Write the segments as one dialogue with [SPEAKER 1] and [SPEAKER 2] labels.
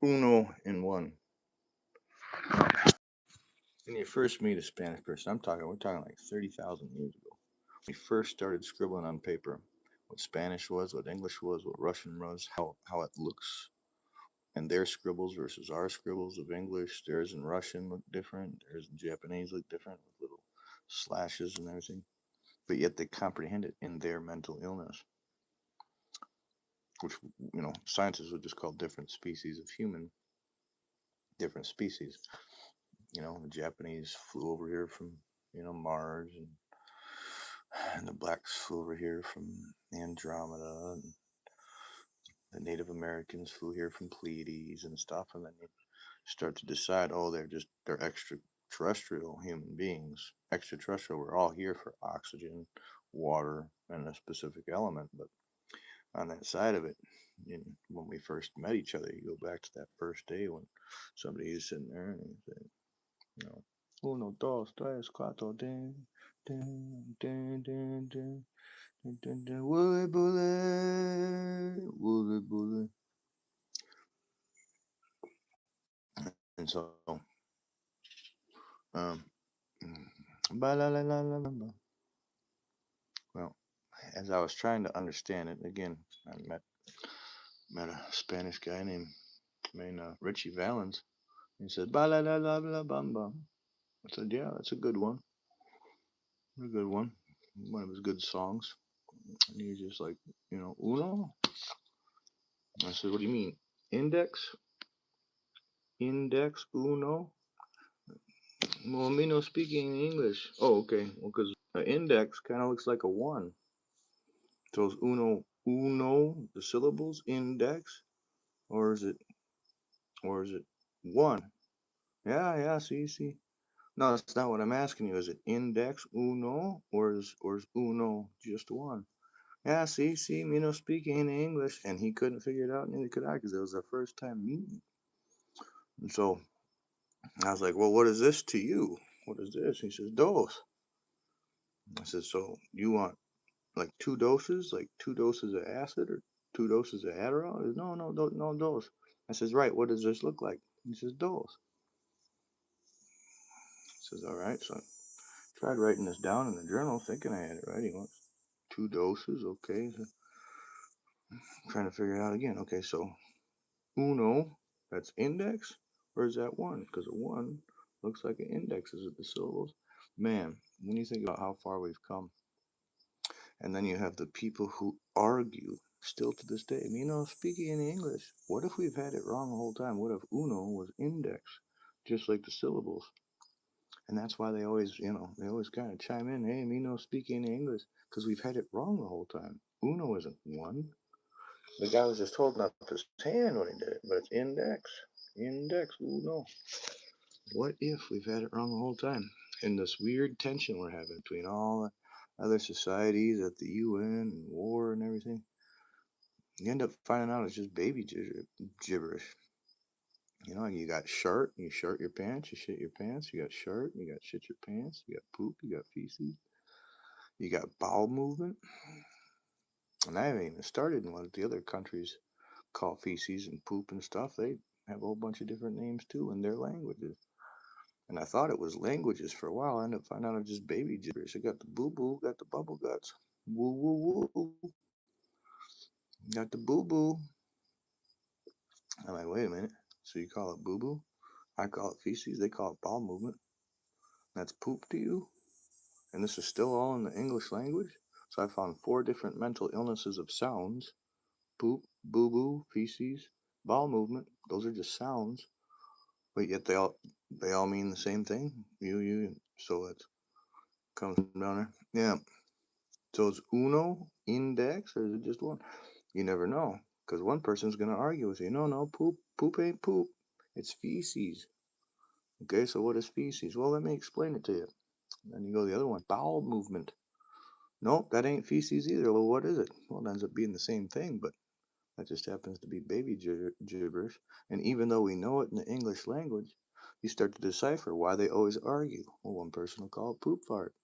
[SPEAKER 1] uno and one. When you first meet a Spanish person, we're talking like 30,000 years ago. When we first started scribbling on paper what Spanish was, what English was, what Russian was, how it looks, and their scribbles versus our scribbles of English. Theirs in Russian look different. Theirs in Japanese look different with little slashes and everything. But yet they comprehend it in their mental illness, which scientists would just call different species of human, different species. The Japanese flew over here from Mars, and the blacks flew over here from Andromeda, and the Native Americans flew here from Pleiades and stuff, and then you start to decide, oh, they're extraterrestrial human beings. Extraterrestrial, we're all here for oxygen, water, and a specific element, but on that side of it, when we first met each other, you go back to that first day when somebody is sitting there and you say, uno, dos, tres, cuatro, din, din, din, din, din, din, din, din, woolly bully, woolly bully. And so, um, well, as I was trying to understand it, again, I met a Spanish guy named Richie Valens. He said, ba la la la la bum bum. I said, yeah, that's a good one. A good one. One of his good songs. And he was just like, uno. I said, what do you mean? Index? Index uno? Well, me no speaking English. Oh, okay. Well, because an index kind of looks like a one. So is uno, the syllables, index? Or is it one? Yeah, see. No, that's not what I'm asking you. Is it index uno or is uno just one? Yeah, see, me no speaking in English, and he couldn't figure it out, neither could I, because it was our first time meeting. And so I was like, well, what is this to you? What is this? He says, dose. I said, so you want like two doses of acid or two doses of Adderall? He says, no dose. I says, right, what does this look like? He says, dose. He says, all right, so I tried writing this down in the journal, thinking I had it right. He wants two doses, okay. So I'm trying to figure it out again. Okay, so uno, that's index, or is that one? Because a one looks like an index. Is it the syllables? Man, when you think about how far we've come, and then you have the people who argue still to this day. Speaking in English, what if we've had it wrong the whole time? What if uno was index, just like the syllables? And that's why they always kind of chime in, hey, speaking in English, because we've had it wrong the whole time. Uno isn't one. The guy was just holding up his hand when he did it, but it's index, uno. What if we've had it wrong the whole time? And this weird tension we're having between all the other societies at the UN and war and everything, you end up finding out it's just baby gibberish. You got shirt, you shirt your pants, you shit your pants, you got shirt, you got shit your pants, you got poop, you got feces, you got bowel movement. And I haven't even started in what the other countries call feces and poop and stuff. They have a whole bunch of different names too in their languages. And I thought it was languages for a while. I ended up finding out it's just baby gibberish. I got the boo boo, got the bubble guts. Woo woo woo. Got the boo boo. I'm like, wait a minute. So you call it boo boo? I call it feces. They call it bowel movement. That's poop to you? And this is still all in the English language? So I found 4 different mental illnesses of sounds: poop, boo boo, feces, bowel movement. Those are just sounds. But yet they all mean the same thing. You. So it comes down there. Yeah. So is uno index or is it just one? You never know, because one person's gonna argue with you. No, poop ain't poop. It's feces. Okay, so what is feces? Well, let me explain it to you. Then you go to the other one, bowel movement. Nope, that ain't feces either. Well, what is it? Well, it ends up being the same thing, but that just happens to be baby gibberish. And even though we know it in the English language, you start to decipher why they always argue. Well, one person will call it poop fart.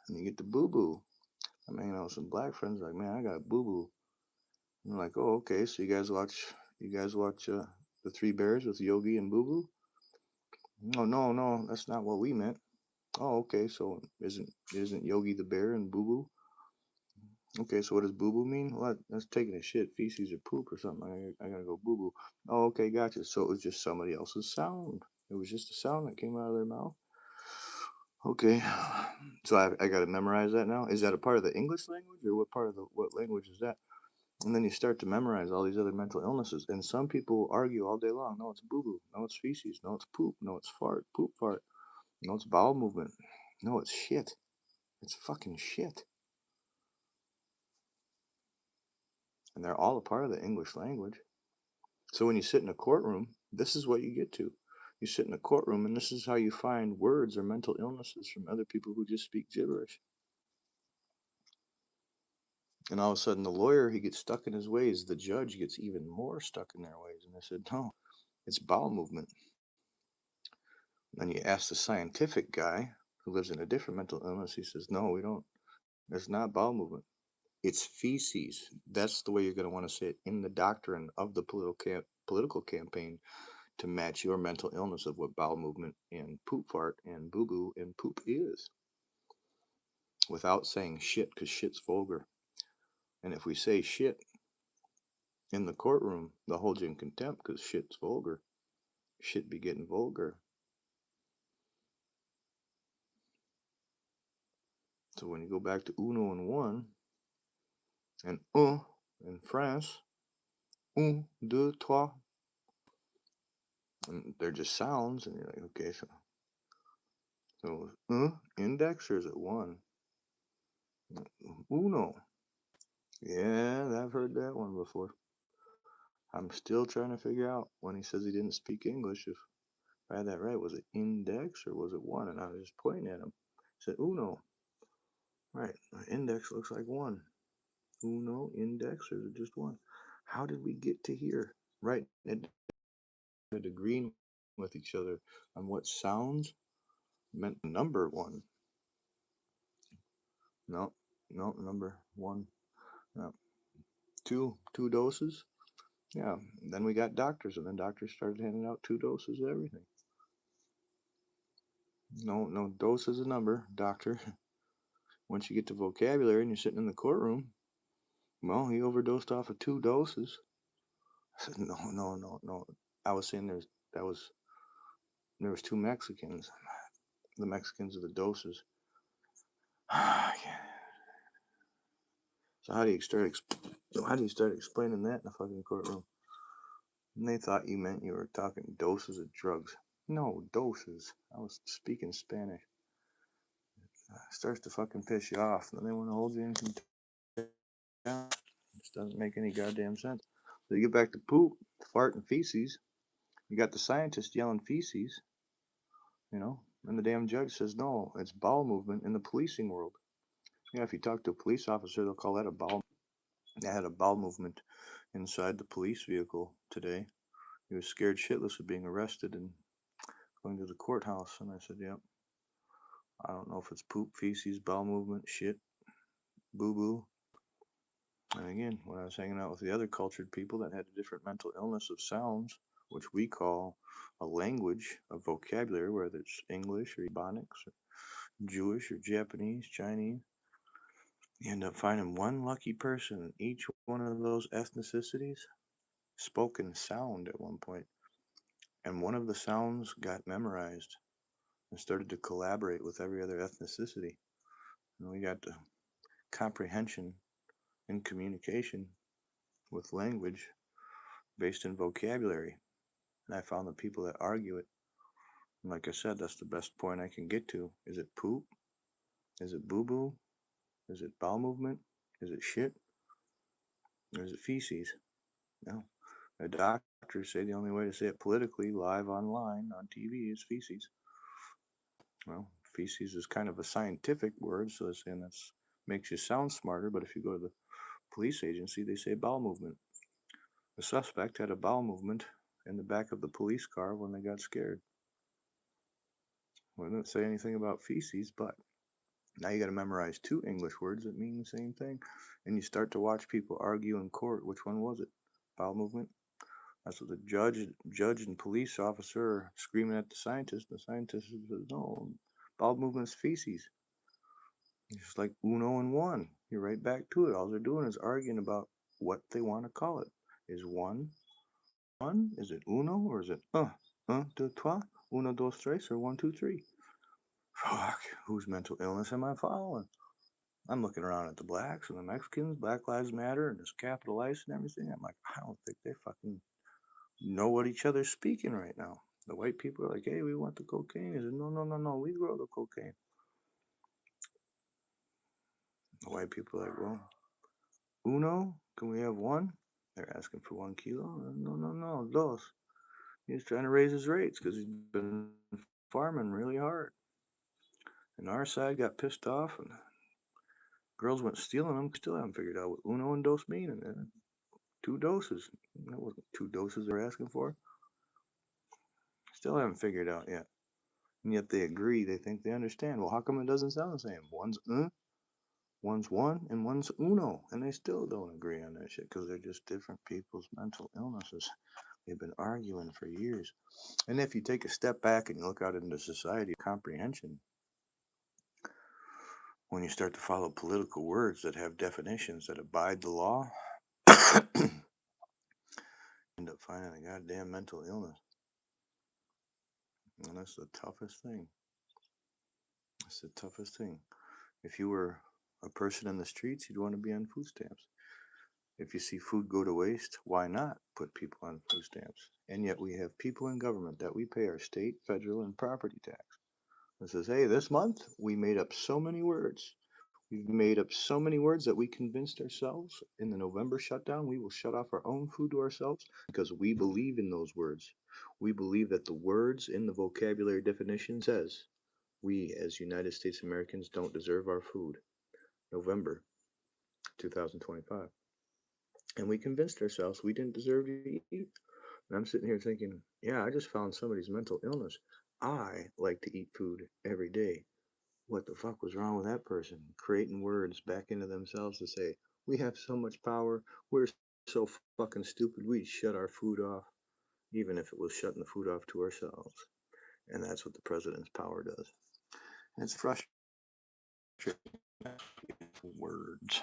[SPEAKER 1] And you get the boo boo. I'm hanging out with some black friends like, man, I got boo boo. I'm like, oh, okay, so you guys watch You guys watch The Three Bears with Yogi and Boo Boo? No, no, no, that's not what we meant. Oh, okay. So isn't Yogi the bear and Boo Boo? Okay, so what does boo boo mean? What? That's taking a shit, feces, or poop or something. I gotta go boo boo. Oh, okay, gotcha. So it was just somebody else's sound. It was just a sound that came out of their mouth. Okay, so I gotta memorize that now. Is that a part of the English language, or what part of the what language is that? And then you start to memorize all these other mental illnesses. And some people argue all day long. No, it's boo boo. No, it's feces. No, it's poop. No, it's fart. Poop fart. No, it's bowel movement. No, it's shit. It's fucking shit. And they're all a part of the English language. So when you sit in a courtroom, this is what you get to. You sit in a courtroom, and this is how you find words or mental illnesses from other people who just speak gibberish. And all of a sudden, the lawyer, he gets stuck in his ways. The judge gets even more stuck in their ways. And they said, no, it's bowel movement. And then you ask the scientific guy who lives in a different mental illness. He says, no, we don't. It's not bowel movement. It's feces. That's the way you're going to want to say it in the doctrine of the political campaign, to match your mental illness of what bowel movement and poop fart and boo boo and poop is, without saying shit, because shit's vulgar. And if we say shit in the courtroom, they'll hold you in contempt because shit's vulgar. Shit be getting vulgar. So when you go back to uno and one and in France, un, deux, trois, and they're just sounds, and you're like, okay, so index, or is it one? Uno. Yeah, I've heard that one before. I'm still trying to figure out when he says he didn't speak English, if I had that right. Was it index or was it one? And I was just pointing at him. I said uno. Right. Index looks like one. Uno, index, or is it just one? How did we get to here? Right. And agreeing with each other on what sounds meant number one. No, no, number one. No. Two doses. Yeah. And then we got doctors, and then doctors started handing out 2 doses of everything. No, dose is a number, doctor. Once you get to vocabulary and you're sitting in the courtroom, well, he overdosed off of 2 doses. I said, no. I was saying there was 2 Mexicans. The Mexicans are the doses. So how do you start explaining that in a fucking courtroom? And they thought you meant you were talking doses of drugs. No, doses. I was speaking Spanish. It starts to fucking piss you off. Then they want to hold you in contempt. This doesn't make any goddamn sense. So you get back to poop, fart, and feces. You got the scientist yelling feces, and the damn judge says no, it's bowel movement in the policing world. Yeah, if you talk to a police officer, they'll call that a bowel. They had a bowel movement inside the police vehicle today. He was scared shitless of being arrested and going to the courthouse. And I said, yep. I don't know if it's poop, feces, bowel movement, shit, boo boo. And again, when I was hanging out with the other cultured people that had a different mental illness of sounds, which we call a language, a vocabulary, whether it's English or Ebonics or Jewish or Japanese, Chinese, you end up finding one lucky person in each one of those ethnicities spoke in sound at one point. And one of the sounds got memorized and started to collaborate with every other ethnicity. And we got the comprehension and communication with language based in vocabulary. And I found the people that argue it. And like I said, that's the best point I can get to. Is it poop? Is it boo boo? Is it bowel movement? Is it shit? Or is it feces? No. The doctors say the only way to say it politically, live online, on TV, is feces. Well, feces is kind of a scientific word, so they're saying that makes you sound smarter, but if you go to the police agency, they say bowel movement. The suspect had a bowel movement in the back of the police car when they got scared. Well, it didn't say anything about feces, but now you got to memorize 2 English words that mean the same thing. And you start to watch people argue in court. Which one was it? Bowel movement That's what the judge and police officer are screaming at the scientist. The scientist says, "No, bowel movement's feces." It's like uno and one. You're right back to it. All they're doing is arguing about what they want to call it. Is one? Is it uno or is it deux, trois, uno, dos, tres, or one, two, three? Fuck. Whose mental illness am I following? I'm looking around at the blacks and the Mexicans, Black Lives Matter, and this capital ice and everything. I'm like, I don't think they fucking know what each other's speaking right now. The white people are like, hey, we want the cocaine. I said, no, no, no, no, we grow the cocaine. The white people are like, well, uno, can we have one? They're asking for 1 kilo. No, no, no, dos. He's trying to raise his rates because he's been farming really hard. And our side got pissed off, and girls went stealing them. Still haven't figured out what uno and dos mean. And 2 doses. That wasn't 2 doses they were asking for. Still haven't figured out yet. And yet they agree. They think they understand. Well, how come it doesn't sound the same? One's one, and one's uno. And they still don't agree on that shit because they're just different people's mental illnesses. They've been arguing for years. And if you take a step back and you look out into society, comprehension, when you start to follow political words that have definitions that abide the law, end up finding a goddamn mental illness. And that's the toughest thing. That's the toughest thing. If you were a person in the streets, you'd want to be on food stamps. If you see food go to waste, why not put people on food stamps? And yet we have people in government that we pay our state, federal, and property tax. That says, hey, this month we made up so many words. We've made up so many words that we convinced ourselves in the November shutdown we will shut off our own food to ourselves because we believe in those words. We believe that the words in the vocabulary definition says we as United States Americans don't deserve our food. November 2025. And we convinced ourselves we didn't deserve to eat. And I'm sitting here thinking, yeah, I just found somebody's mental illness. I like to eat food every day. What the fuck was wrong with that person? Creating words back into themselves to say, we have so much power, we're so fucking stupid, we'd shut our food off, even if it was shutting the food off to ourselves. And that's what the president's power does. And it's frustrating. Words.